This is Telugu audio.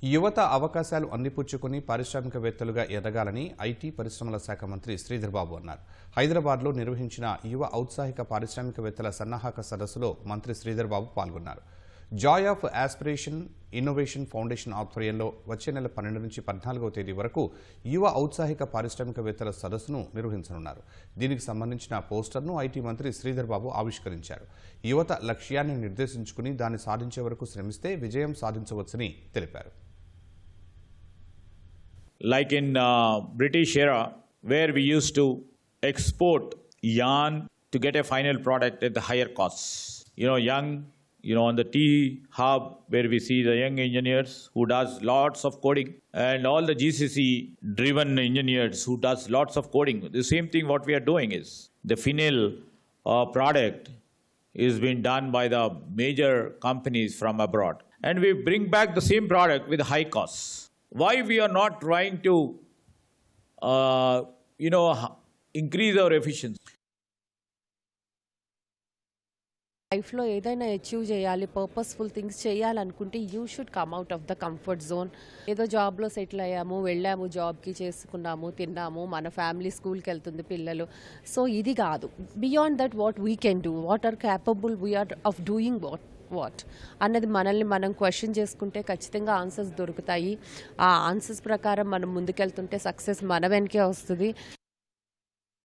యువత అవకాశాలు అందిపుచ్చుకుని పారిశ్రామికవేత్తలుగా ఎదగాలని ఐటీ పరిశ్రమల శాఖ మంత్రి శ్రీధర్ బాబు అన్నారు. హైదరాబాద్లో నిర్వహించిన యువ ఔత్సాహిక పారిశ్రామికవేత్తల సన్నాహక సదస్సులో మంత్రి శ్రీధర్ బాబు పాల్గొన్నారు. Joy of aspiration innovation foundation ఆధ్వర్యంలో వచ్చే నెల 12 నుంచి 14వ తేదీ వరకు యువ ఔత్సాహిక పారిశ్రామికవేత్తల సదస్సును నిర్వహించనున్నారు. దీనికి సంబంధించిన పోస్టర్ను ఐటీ మంత్రి శ్రీధర్ బాబు ఆవిష్కరించారు. యువత లక్ష్యాన్ని నిర్దేశించుకుని దాన్ని సాధించే వరకు శ్రమిస్తే విజయం సాధించవచ్చని తెలిపారు. Like in British era, where we used to export yarn to get a final product at the higher costs. On the T hub, where we see the young engineers who does lots of coding, and all the GCC-driven engineers who does lots of coding. The same thing what we are doing is the final product is being done by the major companies from abroad, and we bring back the same product with high costs. Why we are not trying to, increase our efficiency? లైఫ్లో ఏదైనా అచీవ్ చేయాలి, పర్పస్ఫుల్ థింగ్స్ చేయాలనుకుంటే you should come out of the comfort zone. ఏదో జాబ్లో సెటిల్ అయ్యాము, వెళ్ళాము, జాబ్కి చేసుకున్నాము, తిన్నాము, మన ఫ్యామిలీ స్కూల్కి వెళ్తుంది, పిల్లలు. సో ఇది కాదు. Beyond that what we can do, what are capable we're of doing what అన్నది మనల్ని మనం క్వశ్చన్ చేసుకుంటే ఖచ్చితంగా ఆన్సర్స్ దొరుకుతాయి. ఆ ఆన్సర్స్ ప్రకారం మనం ముందుకెళ్తుంటే సక్సెస్ మన వెనకే వస్తుంది.